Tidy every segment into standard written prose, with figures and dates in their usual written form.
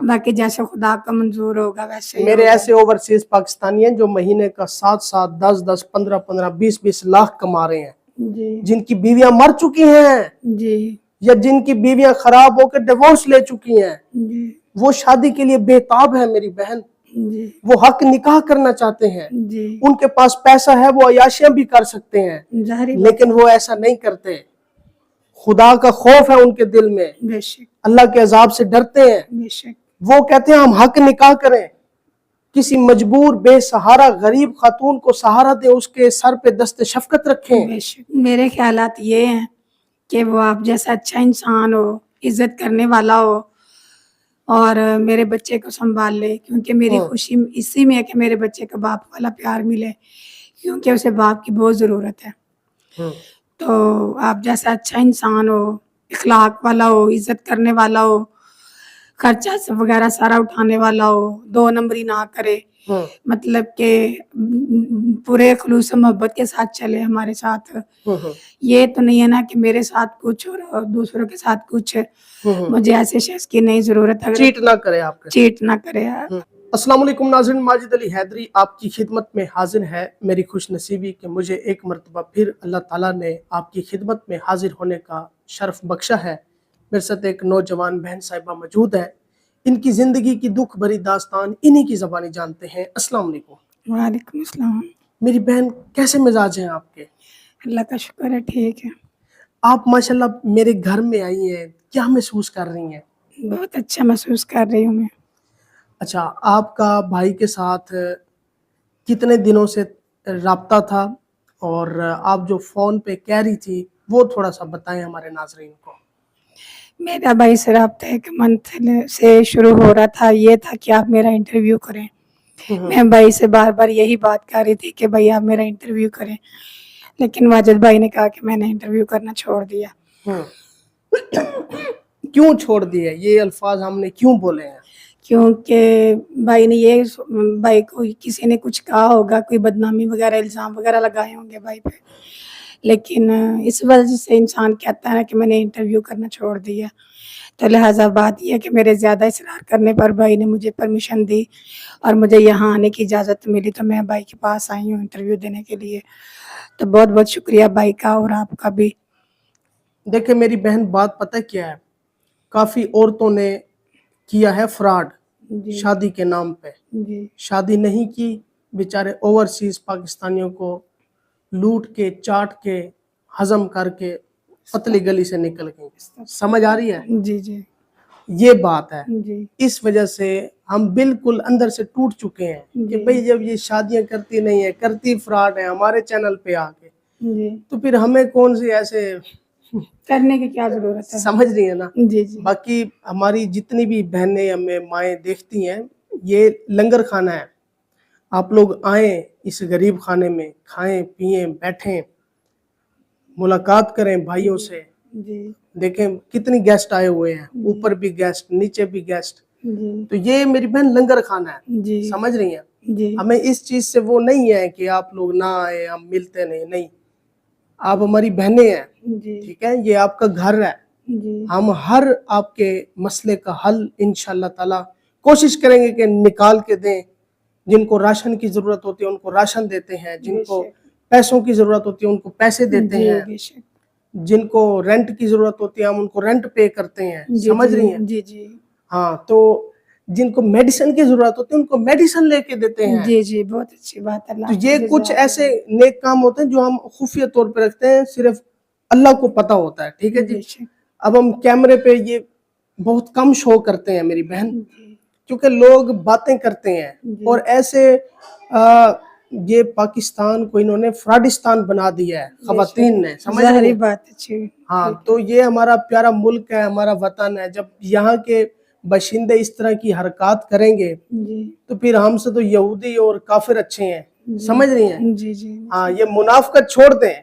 باقی جیسے خدا کا منظور ہوگا ویسے ہی میرے ہوگا۔ ایسے اوورسیز پاکستانی ہیں جو مہینے کا 7 10 15 20 لاکھ کما رہے ہیں، جی جن کی بیویاں مر چکی ہیں جی یا جن کی بیویاں خراب ہو کے ڈیورس لے چکی ہیں، جی وہ شادی کے لیے بےتاب ہے میری بہن، جی وہ حق نکاح کرنا چاہتے ہیں، جی ان کے پاس پیسہ ہے، وہ عیاشیاں بھی کر سکتے ہیں، ظاہری بات لیکن وہ ایسا نہیں کرتے۔ خدا کا خوف ہے ان کے دل میں، بے شک اللہ کے عذاب سے ڈرتے ہیں، بے شک وہ کہتے ہیں ہم حق نکاح کریں، کسی مجبور بے سہارا غریب خاتون کو سہارا دیں، اس کے سر پہ دست شفقت رکھیں۔ بے شک میرے خیالات یہ ہیں کہ وہ آپ جیسا اچھا انسان ہو، عزت کرنے والا ہو اور میرے بچے کو سنبھال لے، کیونکہ میری خوشی اسی میں ہے کہ میرے بچے کو باپ والا پیار ملے، کیونکہ اسے باپ کی بہت ضرورت ہے۔ تو آپ جیسا اچھا انسان ہو، اخلاق والا ہو، عزت کرنے والا ہو، خرچہ وغیرہ سارا اٹھانے والا ہو، 2 نمبری نہ کرے، مطلب کہ پورے خلوص و محبت کے ساتھ چلے ہمارے ساتھ۔ یہ تو نہیں ہے نا کہ میرے ساتھ کچھ اور دوسروں کے ساتھ کچھ، مجھے ایسے شخص کی نہیں ضرورت ہے، چیٹ نہ کرے آپ کے چیٹ نہ کرے۔ السلام علیکم ناظرین، ماجد علی حیدری آپ کی خدمت میں حاضر ہے۔ میری خوش نصیبی کہ مجھے ایک مرتبہ پھر اللہ تعالیٰ نے آپ کی خدمت میں حاضر ہونے کا شرف بخشا ہے۔ میرے ساتھ ایک نوجوان بہن صاحبہ موجود ہے، ان کی زندگی کی دکھ بھری داستان انہی کی زبانی جانتے ہیں۔ السلام علیکم۔ وعلیکم السلام۔ میری بہن کیسے مزاج ہیں آپ کے؟ اللہ کا شکر ہے، ٹھیک ہے۔ آپ ماشاءاللہ میرے گھر میں آئی ہیں، کیا محسوس کر رہی ہیں؟ بہت اچھا محسوس کر رہی ہوں میں۔ اچھا، آپ کا بھائی کے ساتھ کتنے دنوں سے رابطہ تھا، اور آپ جو فون پہ کہہ رہی تھی وہ تھوڑا سا بتائیں ہمارے ناظرین کو۔ میرا بھائی سے رابطہ ایک منتھ سے شروع ہو رہا تھا، یہ تھا کہ آپ میرا انٹرویو کریں۔ میں بھائی سے بار بار یہی بات کر رہی تھی کہ بھائی آپ میرا انٹرویو کریں، لیکن واجد بھائی نے کہا کہ میں نے انٹرویو کرنا چھوڑ دیا۔ کیوں چھوڑ دیا؟ یہ الفاظ ہم نے کیوں بولے ہیں؟ کیونکہ بھائی کو کسی نے کچھ کہا ہوگا، کوئی بدنامی وغیرہ الزام وغیرہ لگائے ہوں گے بھائی پہ، لیکن اس وجہ سے انسان کہتا ہے کہ میں نے انٹرویو کرنا چھوڑ دیا۔ تو لہٰذا بات یہ ہے کہ میرے زیادہ اصرار کرنے پر بھائی نے مجھے پرمیشن دی اور مجھے یہاں آنے کی اجازت ملی، تو میں بھائی کے پاس آئی ہوں انٹرویو دینے کے لیے۔ تو بہت بہت شکریہ بھائی کا اور آپ کا بھی۔ دیکھیں میری بہن، بات پتہ کیا ہے، کافی عورتوں نے کیا ہے فراڈ شادی کے نام پہ، شادی نہیں کی، بیچارے اوورسیز پاکستانیوں کو لوٹ کے چاٹ کے ہضم کر کے پتلی گلی سے نکل گئی۔ سمجھ آ رہی ہے؟ جی جی یہ بات ہے۔ جی اس وجہ سے ہم بالکل اندر سے ٹوٹ چکے ہیں کہ بھئی جب یہ شادیاں کرتی نہیں ہے، کرتی فراڈ ہے ہمارے چینل پہ آ کے، جی تو پھر ہمیں کون سی ایسے کرنے کی کیا ضرورت ہے؟ سمجھ رہی ہیں نا؟ جی جی باقی ہماری جتنی بھی بہنیں ہمیں مائیں دیکھتی ہیں، یہ لنگر خانہ ہے، آپ لوگ آئیں اس غریب خانے میں، کھائیں پئیں بیٹھیں، ملاقات کریں بھائیوں سے۔ جی دیکھیں کتنی گیسٹ آئے ہوئے ہیں، اوپر بھی گیسٹ، نیچے بھی گیسٹ، جی تو یہ میری بہن لنگر خانہ ہے، جی سمجھ رہی ہیں؟ جی ہمیں اس چیز سے وہ نہیں ہے کہ آپ لوگ نہ آئے، ہم ملتے نہیں، آپ ہماری بہنیں ہیں، جی ٹھیک ہے؟ یہ آپ کا گھر ہے، جی ہم ہر آپ کے مسئلے کا حل انشاءاللہ تعالی کوشش کریں گے کہ نکال کے دیں۔ جن کو راشن کی ضرورت ہوتی ہے ان کو راشن دیتے ہیں، جن کو پیسوں کی ضرورت ہوتی ہے ان کو پیسے دیتے ہیں، جن کو رینٹ کی ضرورت ہوتی ہے ہم ان کو رینٹ پے کرتے ہیں، سمجھ رہی ہیں؟ جی جی ہاں، تو جن کو میڈیسن کی ضرورت ہوتی ہے ان کو میڈیسن لے کے دیتے ہیں۔ جی جی بہت اچھی بات ہے۔ تو یہ کچھ ایسے نیک کام ہوتے ہیں جو ہم خفیہ طور پہ رکھتے ہیں، صرف اللہ کو پتہ ہوتا ہے، ٹھیک ہے جی؟ اب ہم کیمرے پہ یہ بہت کم شو کرتے ہیں میری بہن، کیونکہ لوگ باتیں کرتے ہیں، اور ایسے یہ پاکستان کو انہوں نے فراڈستان بنا دیا ہے خواتین نے، سمجھ رہی ہیں؟ ہاں، تو یہ ہمارا پیارا ملک ہے، ہمارا وطن ہے، جب یہاں کے باشندے اس طرح کی حرکات کریں گے تو پھر ہم سے تو یہودی اور کافر اچھے ہیں، سمجھ رہی ہیں؟ ہاں، یہ منافقت چھوڑ دیں،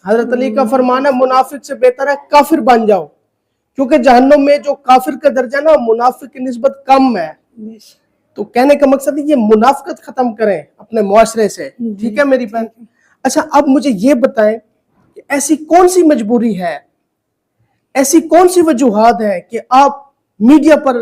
حضرت علی کا فرمان ہے منافق سے بہتر ہے کافر بن جاؤ، کیونکہ جہنم میں جو کافر کا درجہ نا منافق کی نسبت کم ہے۔ تو کہنے کا مقصد ہے یہ منافقت ختم کریں اپنے معاشرے سے، ٹھیک ہے میری بہن؟ اچھا، اب مجھے یہ بتائیں کہ ایسی کون سی مجبوری ہے، ایسی کون سی وجوہات ہے کہ آپ میڈیا پر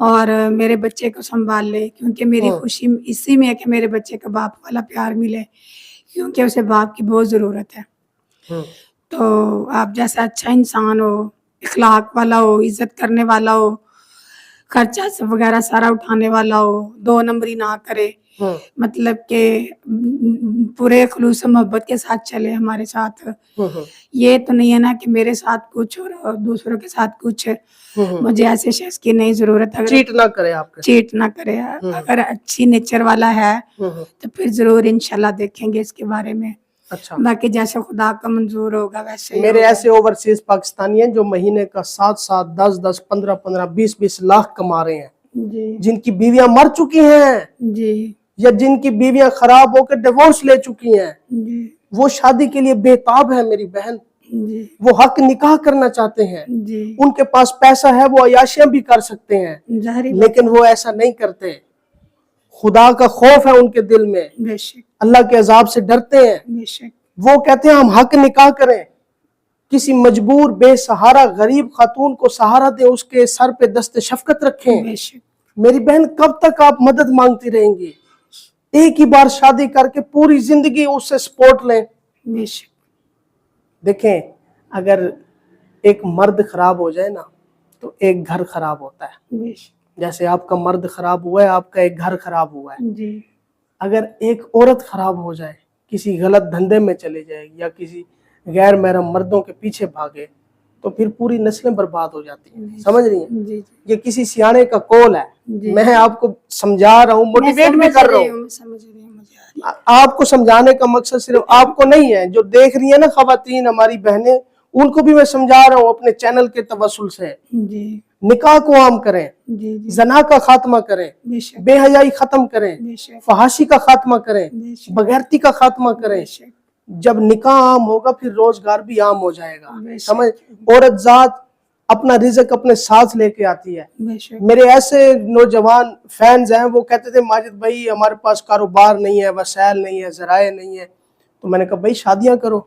اور میرے بچے کو سنبھال لے، کیونکہ میری خوشی اسی میں ہے کہ میرے بچے کو باپ والا پیار ملے، کیونکہ اسے باپ کی بہت ضرورت ہے۔ تو آپ جیسا اچھا انسان ہو، اخلاق والا ہو، عزت کرنے والا ہو، خرچہ وغیرہ سارا اٹھانے والا ہو، 2 نمبری نہ کرے، مطلب کہ پورے خلوص و محبت کے ساتھ چلے ہمارے ساتھ۔ یہ تو نہیں ہے نا کہ میرے ساتھ کچھ اور دوسروں کے ساتھ کچھ۔ مجھے ایسے شخص کی نہیں ضرورت۔ اگر چیٹ نہ کرے آپ کے، چیٹ نہ کرے، اگر اچھی نیچر والا ہے تو پھر ضرور انشاءاللہ دیکھیں گے اس کے بارے میں۔ اچھا، باقی جیسے خدا کا منظور ہوگا ویسے ہی میرے ہوگا۔ ایسے اوورسیز پاکستانی ہیں جو مہینے کا 7 10 15 20 لاکھ کما رہے ہیں، جی جن کی بیویاں مر چکی ہیں جی یا جن کی بیویاں خراب ہو کے ڈیورس لے چکی ہیں، جی وہ شادی کے لیے بےتاب ہے میری بہن، جی وہ حق نکاح کرنا چاہتے ہیں، جی ان کے پاس پیسہ ہے، وہ عیاشیاں بھی کر سکتے ہیں، ظاہری بات لیکن وہ ایسا نہیں کرتے۔ خدا کا خوف ہے ان کے دل میں، بے شک اللہ کے عذاب سے ڈرتے ہیں۔ بے شک وہ کہتے ہیں ہم حق نکاح کریں، کسی مجبور بے سہارا غریب خاتون کو سہارا دیں، اس کے سر پہ دست شفقت رکھیں۔ بے شک میری بہن کب تک آپ مدد مانگتی رہیں گی؟ ایک ہی بار شادی کر کے پوری زندگی اس سے سپورٹ لیں۔ بے شک دیکھیں، اگر ایک مرد خراب ہو جائے نا تو ایک گھر خراب ہوتا ہے۔ بے شک جیسے آپ کا مرد خراب ہوا ہے، آپ کا ایک گھر خراب ہوا ہے۔ جی اگر ایک عورت خراب ہو جائے، کسی غلط دھندے میں چلے جائے یا کسی غیر محرم مردوں کے پیچھے بھاگے، تو پھر پوری نسلیں برباد ہو جاتی ہیں۔ سمجھ رہی ہیں؟ جی یہ کسی سیانے کا قول ہے، میں آپ کو سمجھا رہا ہوں، موٹیویٹ بھی کر رہا ہوں۔ سمجھ رہی ہوں، مجھے آ رہی آپ کو سمجھانے کا مقصد صرف آپ کو نہیں ہے، جو دیکھ رہی ہیں نا خواتین ہماری بہنیں، ان کو بھی میں سمجھا رہا ہوں اپنے چینل کے توسل سے۔ ہے۔ جی نکاح کو عام کریں، جی جی زنا کا خاتمہ کریں، بے شک بے حیائی ختم کریں، بے شک فحاشی کا خاتمہ کریں، بے شک بغیرتی کا خاتمہ کریں۔ بے شک جب نکاح عام ہوگا پھر روزگار بھی عام ہو جائے گا۔ بے شک سمجھ، عورت ذات اپنا رزق اپنے ساتھ لے کے آتی ہے۔ بے شک میرے ایسے نوجوان فینز ہیں، وہ کہتے تھے ماجد بھائی ہمارے پاس کاروبار نہیں ہے، وسائل نہیں ہے، ذرائع نہیں ہے، تو میں نے کہا بھائی شادیاں کرو۔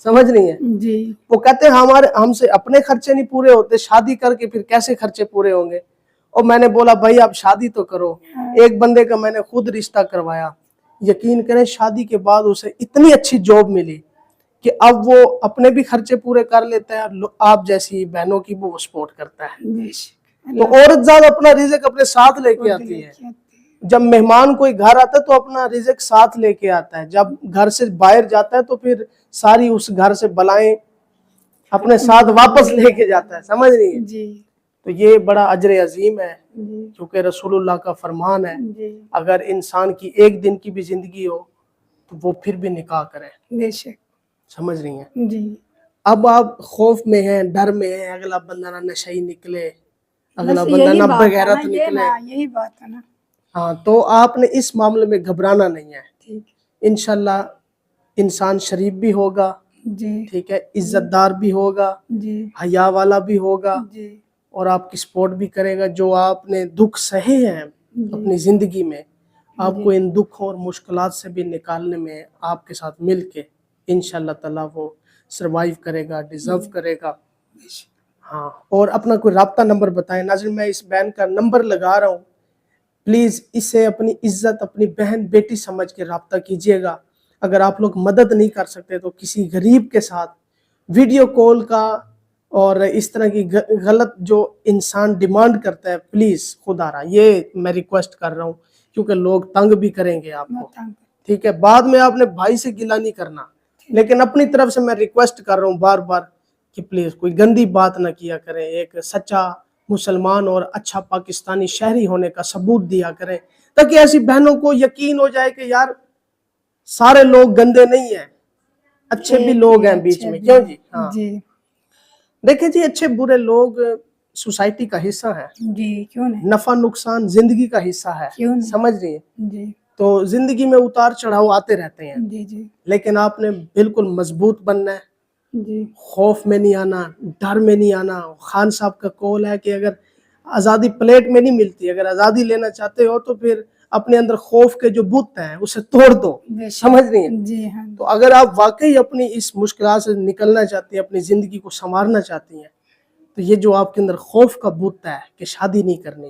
سمجھ نہیں ہے؟ جی وہ کہتے ہیں ہم سے اپنے خرچے نہیں پورے ہوتے، شادی کر کے پھر کیسے خرچے پورے ہوں گے؟ اور میں نے بولا بھائی آپ شادی تو کرو۔ ایک بندے کا میں نے خود رشتہ کروایا، یقین کریں شادی کے بعد اسے اتنی اچھی جاب ملی کہ اب وہ اپنے بھی خرچے پورے کر لیتا ہے، آپ جیسی بہنوں کی وہ سپورٹ کرتا ہے۔ بے شک تو عورت ذات اپنا رزق اپنے ساتھ لے کے آتی ہے۔ جب مہمان کوئی گھر آتا ہے تو اپنا رزق ساتھ لے کے آتا ہے، جب گھر سے باہر جاتا ہے تو پھر ساری اس گھر سے بلائیں اپنے ساتھ واپس لے کے جاتا ہے۔ سمجھ رہی ہے؟ جی تو یہ بڑا اجر عظیم ہے، جی کیونکہ رسول اللہ کا فرمان ہے جی اگر انسان کی ایک دن کی بھی زندگی ہو تو وہ پھر بھی نکاح کرے۔ بے شک سمجھ رہی ہیں؟ جی اب آپ خوف میں ہیں، ڈر میں ہیں، اگلا بندہ نہ نشئی نکلے، اگلا بس بندہ یہی نہ بات ہے بغیرت نا، یہ نکلے۔ نا یہی بات ہے نا۔ ہاں، تو آپ نے اس معاملے میں گھبرانا نہیں ہے۔ ٹھیک انشاءاللہ انسان شریف بھی ہوگا، جی ٹھیک ہے، عزت دار بھی ہوگا، جی حیا والا بھی ہوگا، جی اور آپ کی سپورٹ بھی کرے گا۔ جو آپ نے دکھ سہے ہیں اپنی زندگی میں، آپ کو ان دکھوں اور مشکلات سے بھی نکالنے میں آپ کے ساتھ مل کے انشاءاللہ تعالیٰ وہ سروائیو کرے گا، ڈیزرو کرے گا۔ ہاں، اور اپنا کوئی رابطہ نمبر بتائیں۔ ناظرین میں اس بہن کا نمبر لگا رہا ہوں، پلیز اسے اپنی عزت، اپنی بہن بیٹی سمجھ کے رابطہ کیجئے گا۔ اگر آپ لوگ مدد نہیں کر سکتے تو کسی غریب کے ساتھ ویڈیو کال کا اور اس طرح کی غلط جو انسان ڈیمانڈ کرتا ہے، پلیز خدا رہا یہ میں ریکویسٹ کر رہا ہوں، کیونکہ لوگ تنگ بھی کریں گے آپ کو، ٹھیک ہے۔ بعد میں آپ نے بھائی سے گلہ نہیں کرنا، لیکن اپنی طرف سے میں ریکویسٹ کر رہا ہوں بار بار کہ پلیز کوئی گندی بات نہ کیا کریں، ایک سچا مسلمان اور اچھا پاکستانی شہری ہونے کا ثبوت دیا کریں، تاکہ ایسی بہنوں کو یقین ہو جائے کہ یار سارے لوگ گندے نہیں ہیں، اچھے بھی لوگ ہیں بیچ میں۔ کیوں جی؟ ہاں جی دیکھیں جی، اچھے برے لوگ سوسائٹی کا حصہ ہیں، جی کیوں نہیں، نفع نقصان زندگی کا حصہ ہے، کیوں نہیں، سمجھ رہی ہیں؟ جی تو زندگی میں اتار چڑھاؤ آتے رہتے ہیں، جی جی لیکن آپ نے بالکل مضبوط بننا ہے، جی خوف میں نہیں آنا، ڈر میں نہیں آنا۔ خان صاحب کا قول ہے کہ اگر آزادی پلیٹ میں نہیں ملتی، اگر آزادی لینا چاہتے ہو تو پھر اپنے اندر خوف کے جو بت ہیں اسے توڑ دو، بے شک، سمجھ رہی ہیں؟ جی ہاں تو اگر آپ واقعی اپنی اس مشکلات سے نکلنا چاہتی ہیں، اپنی زندگی کو سنوارنا چاہتی ہیں، تو یہ جو آپ کے اندر خوف کا بت ہے کہ شادی نہیں کرنی،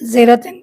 03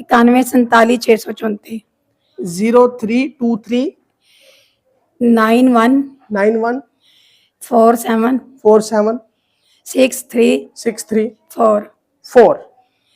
91 47 634 0323 91 91 47 47 634 4।